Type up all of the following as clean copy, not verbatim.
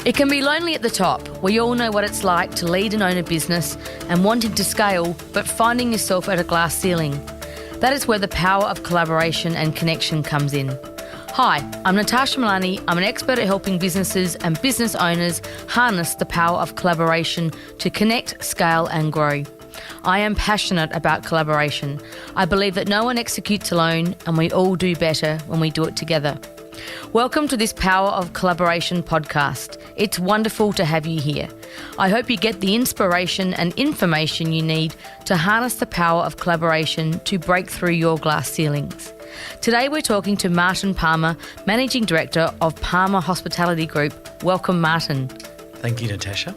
It can be lonely at the top. We all know what it's like to lead and own a business and wanting to scale, but finding yourself at a glass ceiling. That is where the power of collaboration and connection comes in. Hi, I'm Natasha Milani. I'm an expert at helping businesses and business owners harness the power of collaboration to connect, scale and grow. I am passionate about collaboration. I believe that no one executes alone and we all do better when we do it together. Welcome to this Power of Collaboration podcast. It's wonderful to have you here. I hope you get the inspiration and information you need to harness the power of collaboration to break through your glass ceilings. Today we're talking to Martin Palmer, Managing Director of Palmer Hospitality Group. Welcome, Martin. Thank you, Natasha.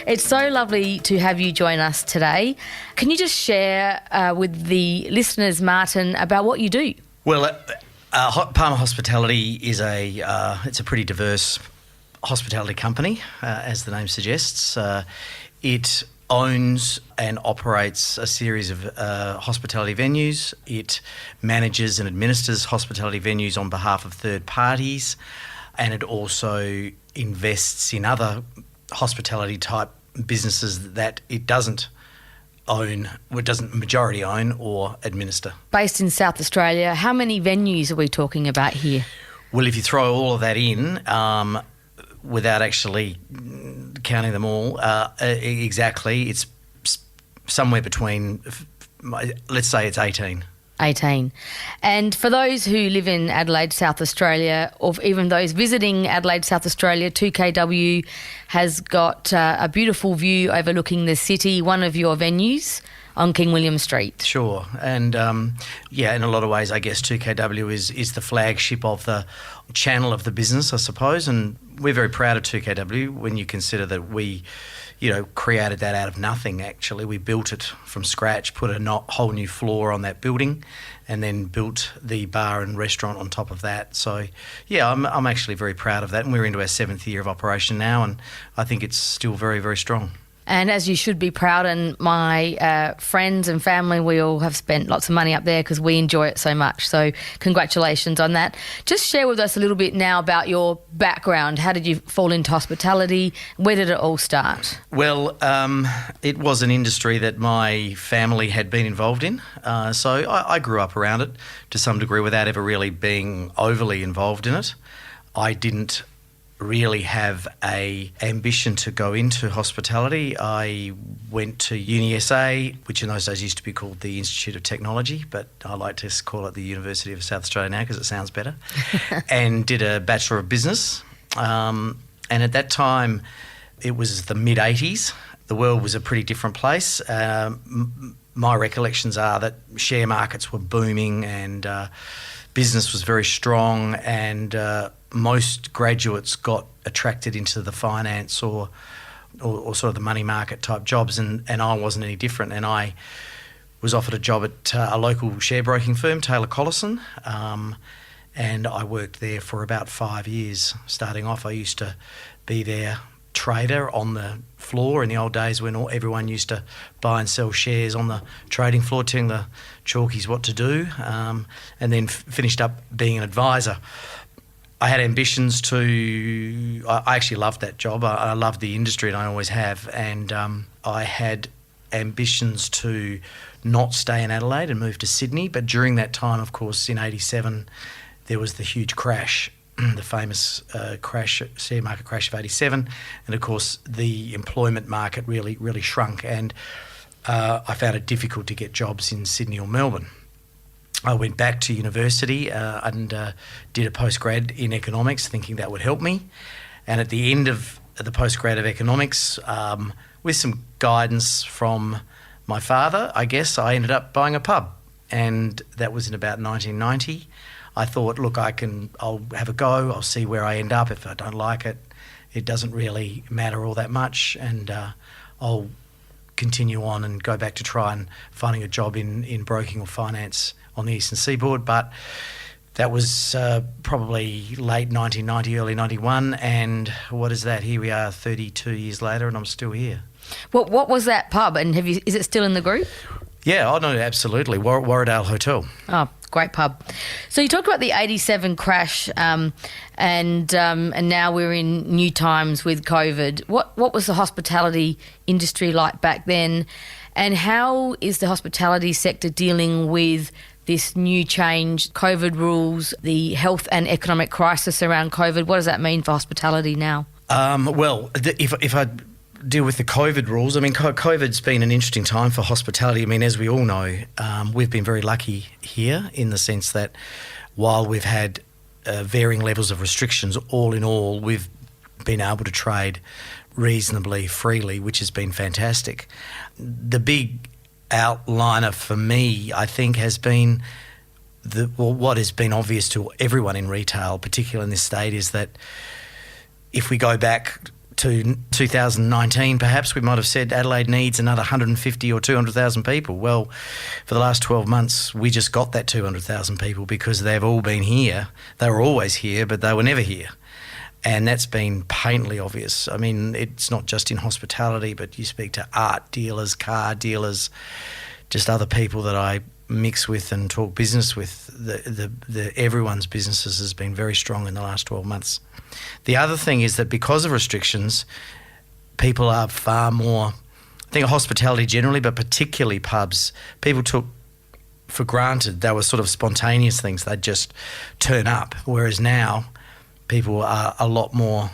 It's so lovely to have you join us today. Can you just share with the listeners, Martin, about what you do? Well, Palmer Hospitality is it's a pretty diverse hospitality company, as the name suggests. It owns and operates a series of hospitality venues. It manages and administers hospitality venues on behalf of third parties, and it also invests in other hospitality type businesses that it doesn't majority own or administer. Based in South Australia, how many venues are we talking about here? Well, if you throw all of that in, without actually counting them all, exactly, it's somewhere between, let's say it's 18. 18. And for those who live in Adelaide, South Australia, or even those visiting Adelaide, South Australia, 2KW has got a beautiful view overlooking the city, one of your venues on King William Street. Sure. And in a lot of ways, I guess 2KW is the flagship of the channel of the business, I suppose. And we're very proud of 2KW when you consider that we created that out of nothing, actually. We built it from scratch, put a whole new floor on that building, and then built the bar and restaurant on top of that. So, yeah, I'm actually very proud of that. And we're into our 7th year of operation now, and I think it's still very, very strong. And as you should be proud, and my friends and family, we all have spent lots of money up there because we enjoy it so much. So congratulations on that. Just share with us a little bit now about your background. How did you fall into hospitality? Where did it all start? Well, it was an industry that my family had been involved in. So I grew up around it to some degree without ever really being overly involved in it. I didn't really have a ambition to go into hospitality. I went to UniSA, which in those days used to be called the Institute of Technology, but I like to call it the University of South Australia now because it sounds better, and did a Bachelor of Business. And at that time, it was the mid-80s. The world was a pretty different place. My recollections are that share markets were booming and business was very strong, and most graduates got attracted into the finance or sort of the money market type jobs, and I wasn't any different. And I was offered a job at a local share broking firm, Taylor Collison, and I worked there for about 5 years. Starting off, I used to be their trader on the floor in the old days when everyone used to buy and sell shares on the trading floor, telling the chalkies what to do, and then finished up being an advisor. I had ambitions I actually loved that job. I loved the industry, and I always have. And I had ambitions to not stay in Adelaide and move to Sydney. But during that time, of course, in 87, there was the huge crash, the famous share market crash of 87. And of course, the employment market really, really shrunk. And I found it difficult to get jobs in Sydney or Melbourne. I went back to university and did a postgrad in economics, thinking that would help me. And at the end of the postgrad of economics, with some guidance from my father, I guess, I ended up buying a pub. And that was in about 1990. I thought, look, I'll have a go. I'll see where I end up. If I don't like it, it doesn't really matter all that much. And I'll continue on and go back to try and finding a job in broking or finance on the eastern seaboard. But that was probably late 1990, early 91, and what is that? Here we are 32 years later and I'm still here. What was that pub, and is it still in the group? Yeah, no, absolutely. Warradale Hotel. Oh, Great pub. So you talked about the 87 crash, and now we're in new times with COVID. What was the hospitality industry like back then, and how is the hospitality sector dealing with this new change, COVID rules, the health and economic crisis around COVID? What does that mean for hospitality now? If I deal with the COVID rules, I mean, COVID's been an interesting time for hospitality. I mean, as we all know, we've been very lucky here in the sense that while we've had varying levels of restrictions, all in all, we've been able to trade reasonably freely, which has been fantastic. The big outliner for me, I think, has been what has been obvious to everyone in retail, particularly in this state, is that if we go back to 2019, perhaps we might have said Adelaide needs another 150 or 200,000 people. Well, for the last 12 months, we just got that 200,000 people because they've all been here. They were always here, but they were never here. And that's been patently obvious. I mean, it's not just in hospitality, but you speak to art dealers, car dealers, just other people that I mix with and talk business with. Everyone's businesses has been very strong in the last 12 months. The other thing is that because of restrictions, people are far more, I think hospitality generally, but particularly pubs, people took for granted they were sort of spontaneous things. They'd just turn up, whereas now people are a lot more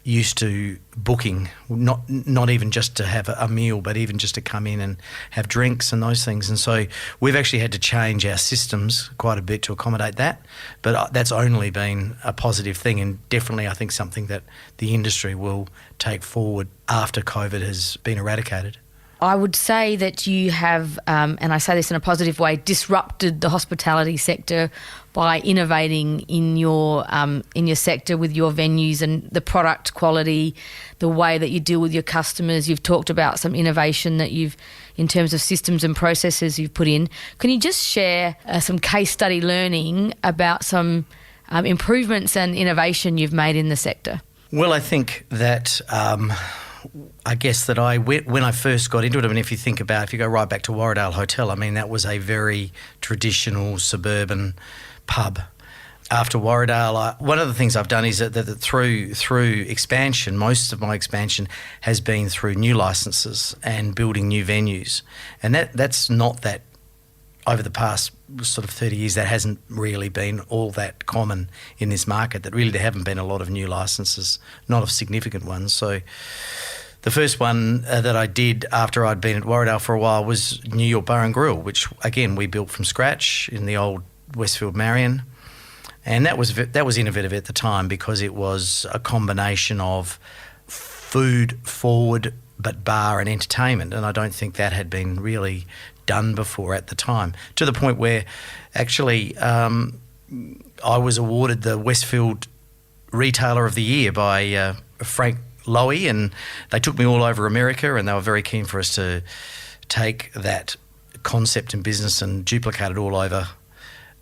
used to booking, not even just to have a meal, but even just to come in and have drinks and those things. And so we've actually had to change our systems quite a bit to accommodate that. But that's only been a positive thing, and definitely I think something that the industry will take forward after COVID has been eradicated. I would say that you have, and I say this in a positive way, disrupted the hospitality sector by innovating in your sector with your venues and the product quality, the way that you deal with your customers. You've talked about some innovation that in terms of systems and processes you've put in. Can you just share some case study learning about some improvements and innovation you've made in the sector? Well, I think that I guess that when I first got into it, I mean, if you go right back to Warradale Hotel, I mean, that was a very traditional suburban pub. After Warradale, one of the things I've done is that through expansion, most of my expansion has been through new licenses and building new venues. And that's not that, over the past sort of 30 years, that hasn't really been all that common in this market, that really there haven't been a lot of new licenses, not of significant ones. So the first one that I did after I'd been at Warradale for a while was New York Bar and Grill, which, again, we built from scratch in the old Westfield Marion. And that was innovative at the time because it was a combination of food forward but bar and entertainment, and I don't think that had been really done before at the time, to the point where actually I was awarded the Westfield Retailer of the Year by Frank Lowy, and they took me all over America, and they were very keen for us to take that concept in business and duplicate it all over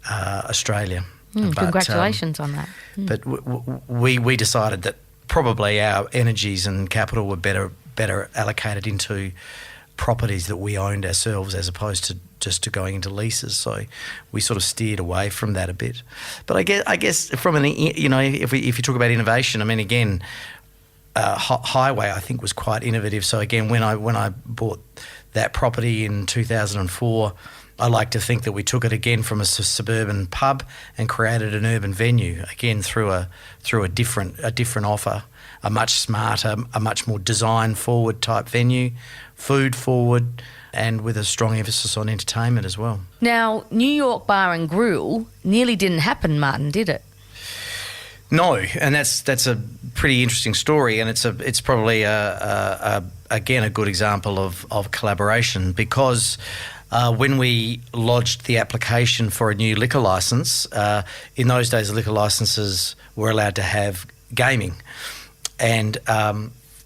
Australia. Congratulations on that. But we decided that probably our energies and capital were better allocated into properties that we owned ourselves as opposed to just going into leases. So we sort of steered away from that a bit. But I guess from if you talk about innovation, I mean, again, Highway I think was quite innovative. So again, when I bought that property in 2004, I like to think that we took it again from a suburban pub and created an urban venue again through a different offer, a much smarter, a much more design forward type venue, food forward, and with a strong emphasis on entertainment as well. Now, New York Bar and Grill nearly didn't happen, Martin, did it? No, and that's a pretty interesting story, and it's probably again a good example of collaboration because. When we lodged the application for a new liquor licence, in those days the liquor licences were allowed to have gaming. And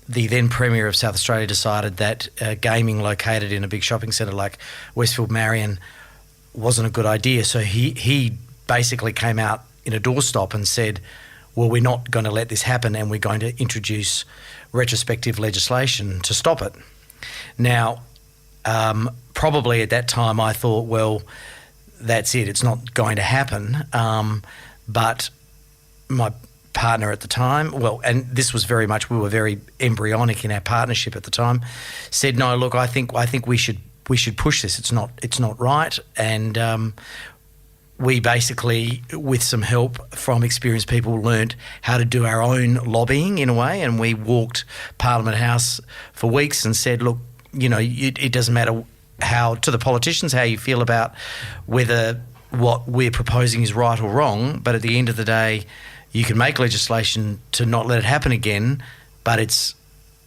the then Premier of South Australia decided that gaming located in a big shopping centre like Westfield Marion wasn't a good idea. So he basically came out in a doorstop and said, well, we're not going to let this happen and we're going to introduce retrospective legislation to stop it. Now, probably at that time I thought, well, that's it. It's not going to happen. But my partner at the time, and this was very much, we were very embryonic in our partnership at the time, said, no, look, I think we should push this. It's not right. And we basically, with some help from experienced people, learnt how to do our own lobbying in a way, and we walked Parliament House for weeks and said, look, it doesn't matter to the politicians how you feel about whether what we're proposing is right or wrong, but at the end of the day, you can make legislation to not let it happen again, but it's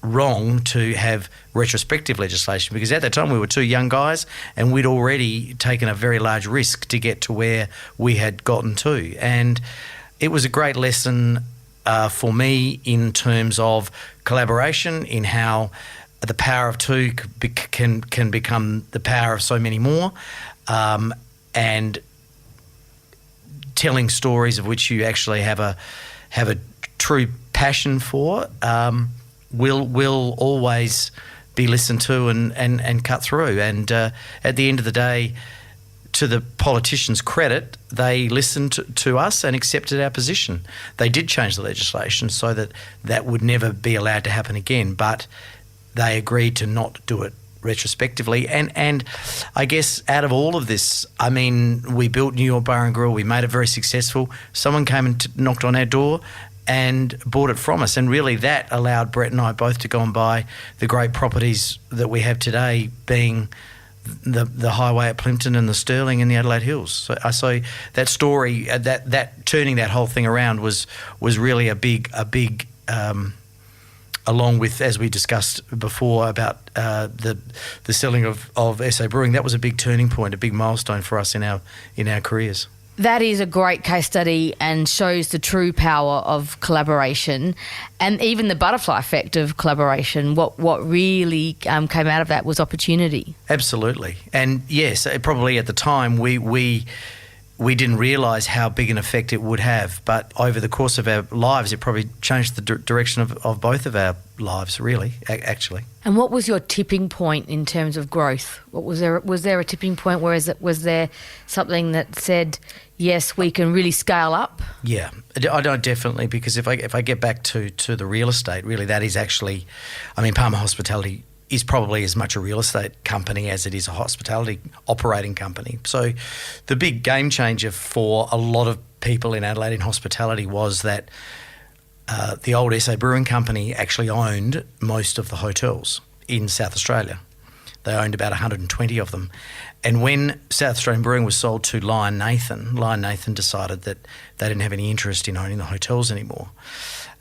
wrong to have retrospective legislation, because at that time we were two young guys and we'd already taken a very large risk to get to where we had gotten to. And it was a great lesson for me in terms of collaboration, in how the power of two can become the power of so many more, and telling stories of which you actually have a true passion for will always be listened to and cut through. And at the end of the day, to the politicians' credit, they listened to us and accepted our position. They did change the legislation so that would never be allowed to happen again, but they agreed to not do it retrospectively. And I guess out of all of this, I mean, we built New York Bar and Grill, we made it very successful. Someone came and knocked on our door and bought it from us, and really that allowed Brett and I both to go and buy the great properties that we have today, being the Highway at Plympton and the Stirling and the Adelaide Hills. So that story, that turning that whole thing around was really a big along with, as we discussed before, about the selling of SA Brewing. That was a big turning point, a big milestone for us in our careers. That is a great case study and shows the true power of collaboration, and even the butterfly effect of collaboration. What really came out of that was opportunity. Absolutely. And yes, probably at the time we didn't realise how big an effect it would have, but over the course of our lives, it probably changed the direction of both of our lives, really, actually. And what was your tipping point in terms of growth? Was there a tipping point? Was there something that said, yes, we can really scale up? Yeah, I don't, definitely, because if I get back to the real estate, really, that is actually, I mean, Palmer Hospitality is probably as much a real estate company as it is a hospitality operating company. So the big game changer for a lot of people in Adelaide in hospitality was that the old SA Brewing Company actually owned most of the hotels in South Australia. They owned about 120 of them. And when South Australian Brewing was sold to Lion Nathan decided that they didn't have any interest in owning the hotels anymore.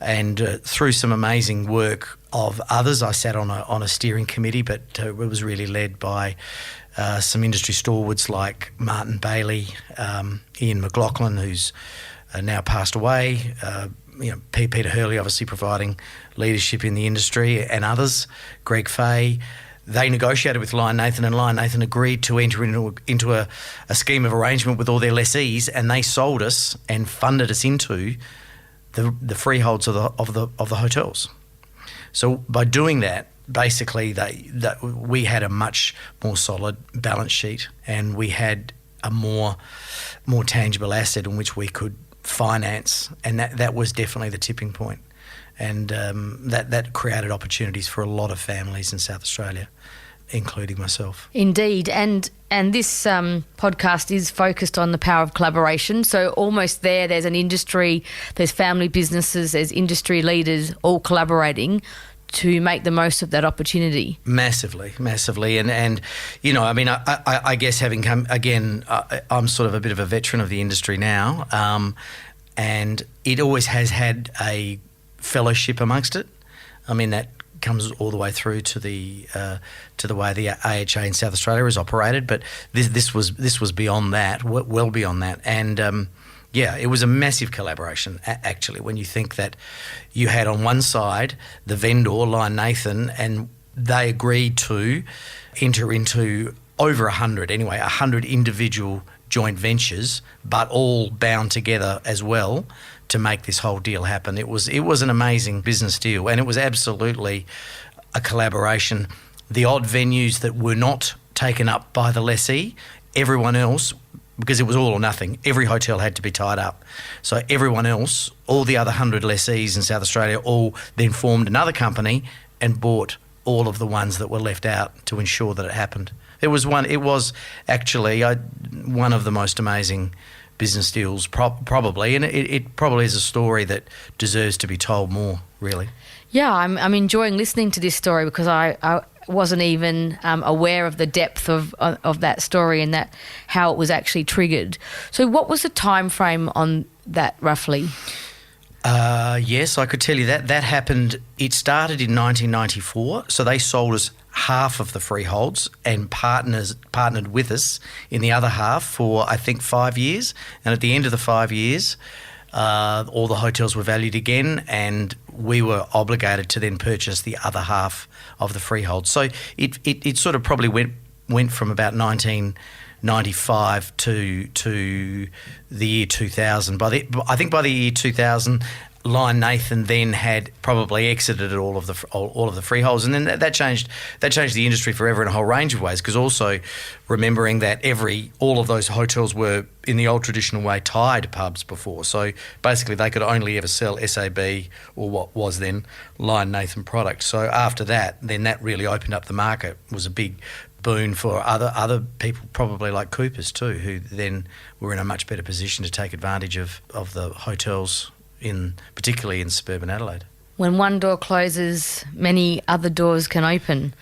And through some amazing work of others, I sat on a steering committee, but it was really led by some industry stalwarts like Martin Bailey, Ian McLaughlin, who's now passed away, Peter Hurley obviously providing leadership in the industry, and others, Greg Fay. They negotiated with Lion Nathan, and Lion Nathan agreed to enter into a scheme of arrangement with all their lessees, and they sold us and funded us into the freeholds of the hotels. So by doing that, basically we had a much more solid balance sheet, and we had a more tangible asset in which we could finance, and that was definitely the tipping point. And that created opportunities for a lot of families in South Australia, including myself. Indeed. And this podcast is focused on the power of collaboration. So almost there's an industry, there's family businesses, there's industry leaders all collaborating to make the most of that opportunity. Massively. And I mean, I guess having come, again, I'm sort of a bit of a veteran of the industry now, and it always has had a fellowship amongst it. I mean, that comes all the way through to the way the AHA in South Australia is operated, but this was beyond that, well beyond that. And it was a massive collaboration, actually, when you think that you had on one side the vendor, Lion Nathan, and they agreed to enter into over 100 individual joint ventures, but all bound together as well to make this whole deal happen. It was an amazing business deal, and it was absolutely a collaboration. The odd venues that were not taken up by the lessee, everyone else because it was all or nothing. Every hotel had to be tied up. So everyone else, all the other 100 lessees in South Australia, all then formed another company and bought all of the ones that were left out to ensure that it happened. It was actually one of the most amazing business deals, probably, and it probably is a story that deserves to be told more, really. Yeah, I'm enjoying listening to this story because I wasn't even aware of the depth of that story and that how it was actually triggered. So what was the time frame on that roughly? Yes, I could tell you that. That happened, it started in 1994, so they sold us half of the freeholds and partnered with us in the other half for, I think, 5 years. And at the end of the 5 years, all the hotels were valued again and we were obligated to then purchase the other half of the freehold. So it sort of probably went from about 1995 to the year 2000. I think by the year 2000, Lion Nathan then had probably exited all of the freeholds, and then that changed the industry forever in a whole range of ways. Because also remembering that all of those hotels were in the old traditional way tied pubs before, so basically they could only ever sell SAB or what was then Lion Nathan product. So after that, then that really opened up the market. It was a big boon for other people, probably like Coopers too, who then were in a much better position to take advantage of the hotels, particularly in suburban Adelaide. When one door closes, many other doors can open.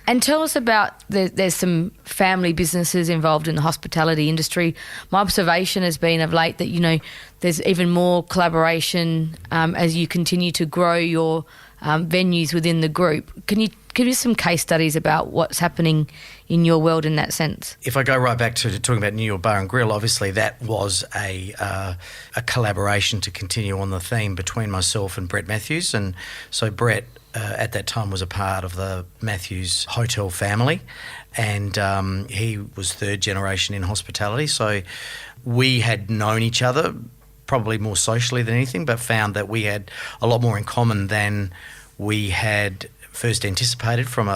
And tell us about, there's some family businesses involved in the hospitality industry. My observation has been of late that, there's even more collaboration as you continue to grow your venues within the group. Can you give us some case studies about what's happening in your world in that sense? If I go right back to talking about New York Bar and Grill, obviously that was a collaboration to continue on the theme between myself and Brett Matthews. And so Brett at that time was a part of the Matthews hotel family, and he was third generation in hospitality. So we had known each other probably more socially than anything, but found that we had a lot more in common than we had first anticipated from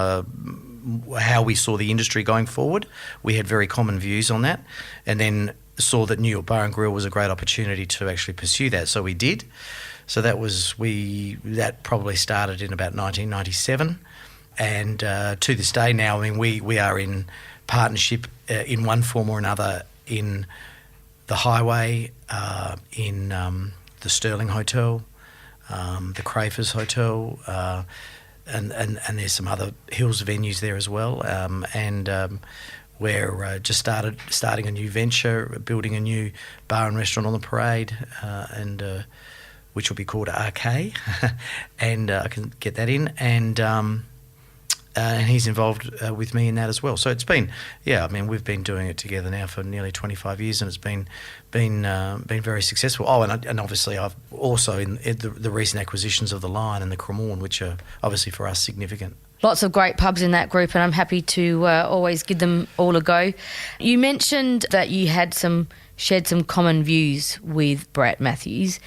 how we saw the industry going forward. We had very common views on that, and then saw that New York Bar and Grill was a great opportunity to actually pursue that. So we did. So that probably started in about 1997, and to this day now, I mean, we are in partnership in one form or another in the Highway, in the Sterling Hotel, the Crafers Hotel, and there's some other Hills venues there as well, and we're just starting a new venture, building a new bar and restaurant on the Parade, and which will be called RK, and I can get that in, and he's involved with me in that as well. So it's been, we've been doing it together now for nearly 25 years, and it's been very successful. Oh, and obviously I've also in the recent acquisitions of the Lion and the Cremorne, which are obviously for us significant. Lots of great pubs in that group, and I'm happy to always give them all a go. You mentioned that you had shared some common views with Brett Matthews.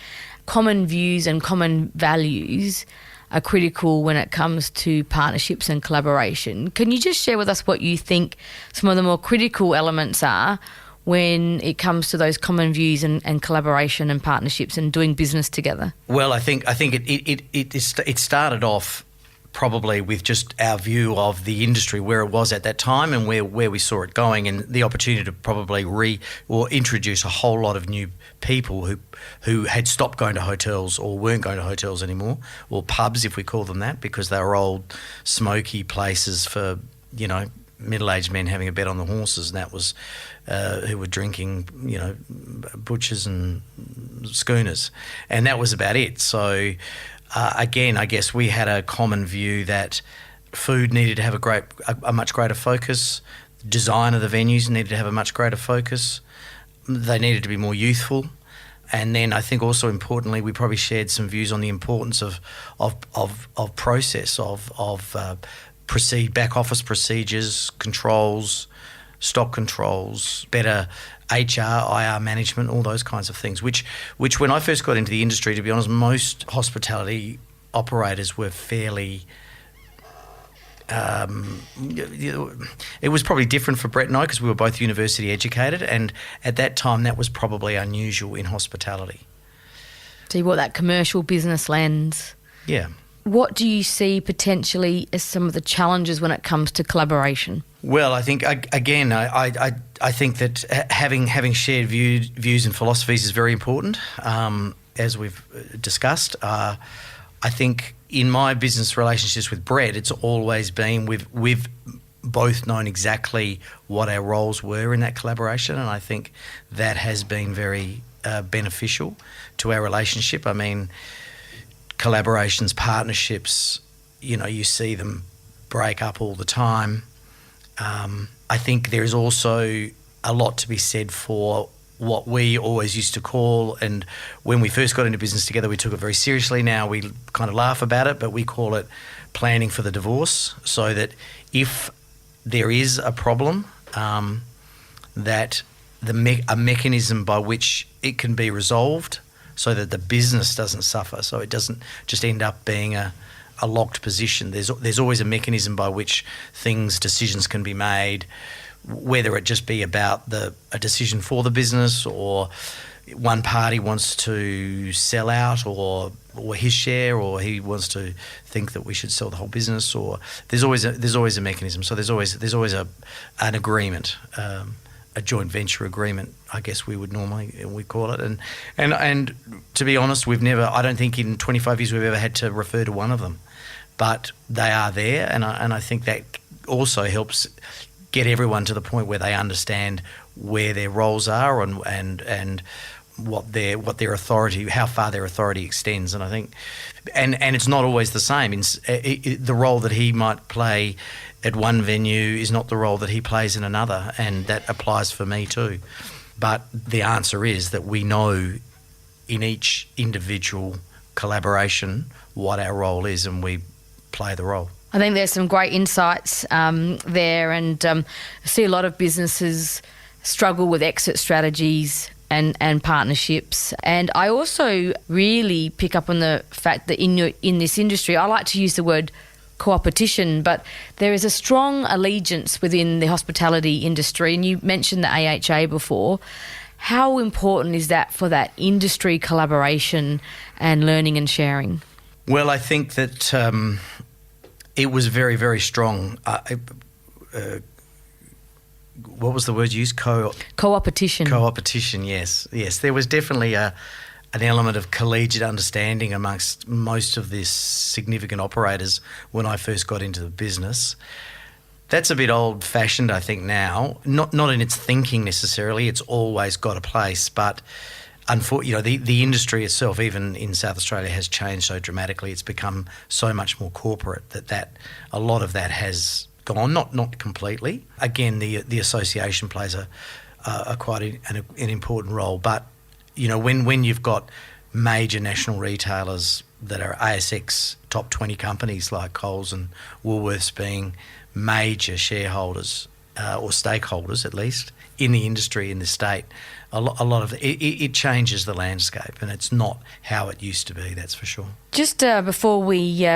Common views and common values are critical when it comes to partnerships and collaboration. Can you just share with us what you think some of the more critical elements are when it comes to those common views and collaboration and partnerships and doing business together? Well, I think it started off probably with just our view of the industry, where it was at that time and where we saw it going, and the opportunity to probably introduce a whole lot of new people who had stopped going to hotels or weren't going to hotels anymore, or pubs if we call them that, because they were old smoky places for middle-aged men having a bet on the horses, and that was who were drinking butchers and schooners, and that was about it. So again, I guess we had a common view that food needed to have a much greater focus. Design of the venues needed to have a much greater focus. They needed to be more youthful. And then I think also importantly, we probably shared some views on the importance of process, of back office procedures, controls, stock controls, better HR, IR management, all those kinds of things, which when I first got into the industry, to be honest, most hospitality operators were fairly it was probably different for Brett and I because we were both university educated, and at that time that was probably unusual in hospitality. So you brought that commercial business lens. Yeah. What do you see potentially as some of the challenges when it comes to collaboration? Well, I think again, I think that having shared views and philosophies is very important, as we've discussed. I think in my business relationships with Brett, it's always been we've both known exactly what our roles were in that collaboration, and I think that has been very beneficial to our relationship. I mean, collaborations, partnerships, you see them break up all the time. I think there is also a lot to be said for what we always used to call, and when we first got into business together, we took it very seriously. Now we kind of laugh about it, but we call it planning for the divorce, so that if there is a problem, that a mechanism by which it can be resolved so that the business doesn't suffer, so it doesn't just end up being a locked position. There's always a mechanism by which decisions can be made, whether it just be about a decision for the business, or one party wants to sell out or his share, or he wants to think that we should sell the whole business, or there's always a mechanism. So there's always an agreement, a joint venture agreement, I guess we call it. And to be honest, I don't think in 25 years we've ever had to refer to one of them, but they are there, and I think that also helps get everyone to the point where they understand where their roles are and what their authority, how far their authority extends. And I think, and it's not always the same. The role that he might play at one venue is not the role that he plays in another, and that applies for me too. But the answer is that we know in each individual collaboration what our role is, and we play the role. I think there's some great insights there, and I see a lot of businesses struggle with exit strategies and partnerships. And I also really pick up on the fact that in this industry, I like to use the word co-opetition, but there is a strong allegiance within the hospitality industry, and you mentioned the AHA before. How important is that for that industry collaboration and learning and sharing? Well, I think that it was very, very strong. What was the word used? Co-opetition. Co-opetition, yes. There was definitely an element of collegiate understanding amongst most of these significant operators when I first got into the business. That's a bit old-fashioned, I think, now. Not in its thinking necessarily. It's always got a place, but unfortunately, the industry itself, even in South Australia, has changed so dramatically. It's become so much more corporate that a lot of that has gone. Not completely. Again, the association plays a quite an important role, but when you've got major national retailers that are ASX top 20 companies like Coles and Woolworths being major shareholders or stakeholders, at least, in the industry in the state, a lot of it changes the landscape, and it's not how it used to be, that's for sure. Just before we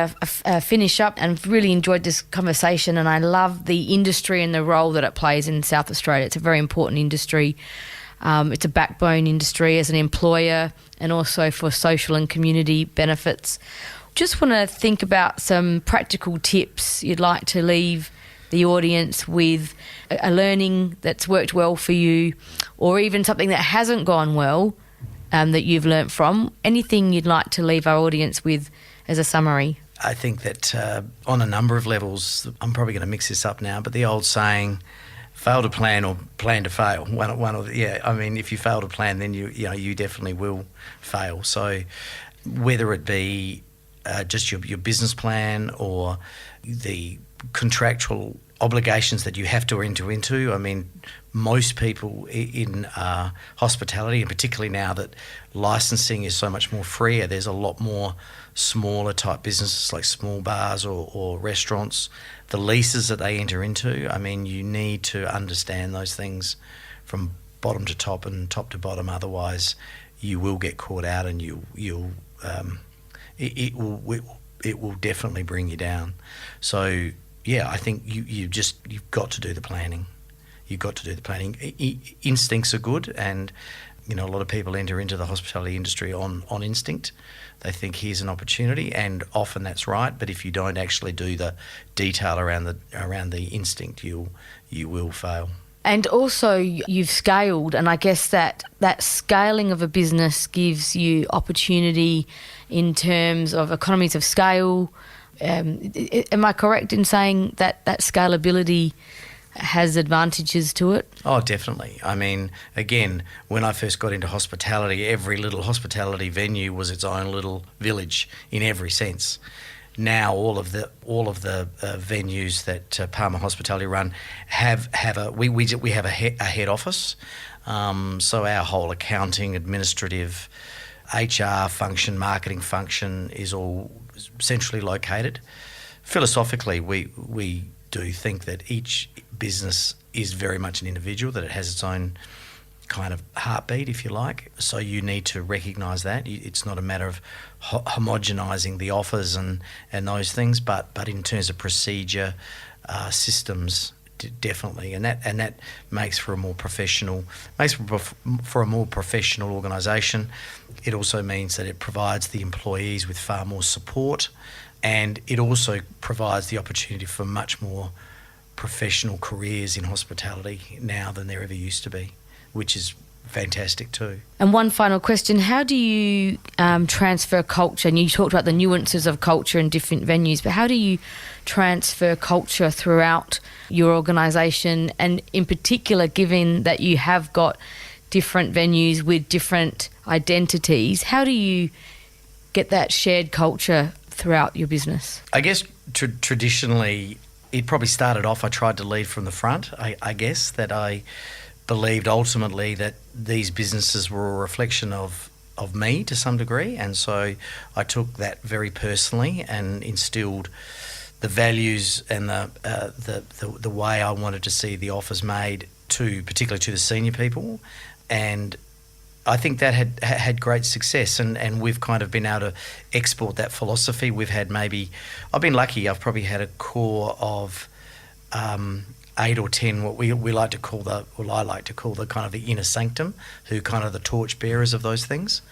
finish up, and really enjoyed this conversation, and I love the industry and the role that it plays in South Australia. It's a very important industry. It's a backbone industry as an employer, and also for social and community benefits. Just want to think about some practical tips you'd like to leave the audience with, a learning that's worked well for you, or even something that hasn't gone well that you've learnt from. Anything you'd like to leave our audience with as a summary? I think that on a number of levels, I'm probably going to mix this up now, but the old saying, fail to plan or plan to fail. I mean, if you fail to plan, then you definitely will fail. So whether it be just your business plan or the contractual obligations that you have to enter into. I mean, most people in hospitality, and particularly now that licensing is so much more freer, there's a lot more smaller type businesses like small bars or restaurants. The leases that they enter into, I mean, you need to understand those things from bottom to top and top to bottom. Otherwise, you will get caught out, and it will definitely bring you down. So I think you've got to do the planning. You've got to do the planning. Instincts are good, and a lot of people enter into the hospitality industry on instinct. They think here's an opportunity, and often that's right. But if you don't actually do the detail around the instinct, you will fail. And also, you've scaled, and I guess that scaling of a business gives you opportunity in terms of economies of scale. Am I correct in saying that scalability has advantages to it? Oh, definitely. I mean, again, when I first got into hospitality, every little hospitality venue was its own little village in every sense. Now all of the venues that Palmer Hospitality run have a head office. So our whole accounting, administrative, HR function, marketing function is all centrally located. Philosophically, we do think that each business is very much an individual, that it has its own kind of heartbeat, if you like. So you need to recognise that. It's not a matter of homogenising the offers and those things, but in terms of procedure, systems, definitely, and that makes for a more professional organisation. It also means that it provides the employees with far more support, and it also provides the opportunity for much more professional careers in hospitality now than there ever used to be, which is fantastic too. And one final question, how do you transfer culture? And you talked about the nuances of culture in different venues, but how do you transfer culture throughout your organisation? And in particular, given that you have got different venues with different identities, how do you get that shared culture throughout your business? I guess traditionally, it probably started off, I tried to lead from the front. I guess that I believed ultimately that these businesses were a reflection of me to some degree, and so I took that very personally and instilled the values and the way I wanted to see the offers made particularly to the senior people, and I think that had great success, and we've kind of been able to export that philosophy. I've been lucky, I've probably had a core of 8 or 10 what I like to call the kind of the inner sanctum, who kind of the torch bearers of those things.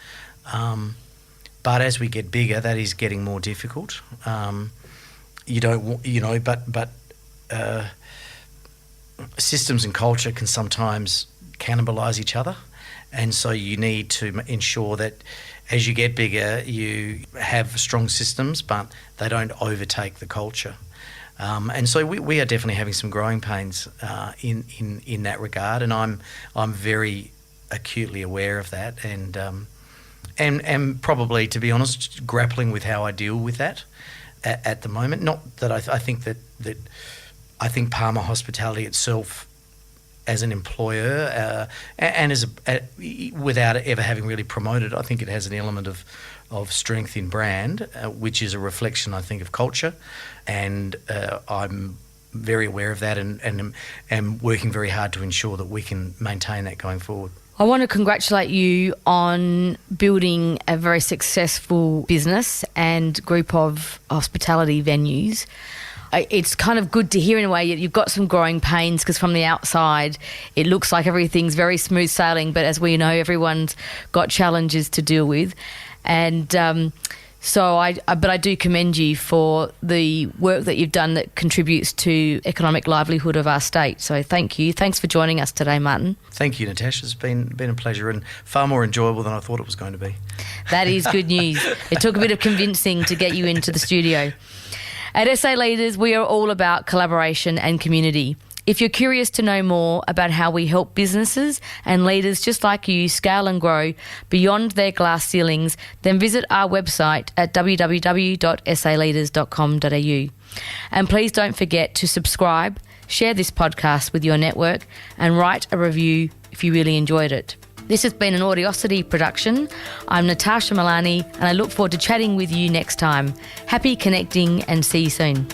But as we get bigger, that is getting more difficult. Systems and culture can sometimes cannibalise each other. And so you need to ensure that as you get bigger, you have strong systems, but they don't overtake the culture. And so we are definitely having some growing pains in that regard, and I'm very acutely aware of that, and probably, to be honest, grappling with how I deal with that at the moment. Not that I think I think Palmer Hospitality itself, as an employer, and without ever having really promoted, I think it has an element of strength in brand, which is a reflection, I think, of culture, and I'm very aware of that, and am working very hard to ensure that we can maintain that going forward. I want to congratulate you on building a very successful business and group of hospitality venues. It's kind of good to hear in a way you've got some growing pains, because from the outside it looks like everything's very smooth sailing, but as we know, everyone's got challenges to deal with. And but I do commend you for the work that you've done that contributes to economic livelihood of our state. So thank you. Thanks for joining us today, Martin. Thank you, Natasha. It's been a pleasure and far more enjoyable than I thought it was going to be. That is good news. It took a bit of convincing to get you into the studio. At SA Leaders, we are all about collaboration and community. If you're curious to know more about how we help businesses and leaders just like you scale and grow beyond their glass ceilings, then visit our website at www.saleaders.com.au. And please don't forget to subscribe, share this podcast with your network, and write a review if you really enjoyed it. This has been an Audiosity production. I'm Natasha Milani, and I look forward to chatting with you next time. Happy connecting, and see you soon.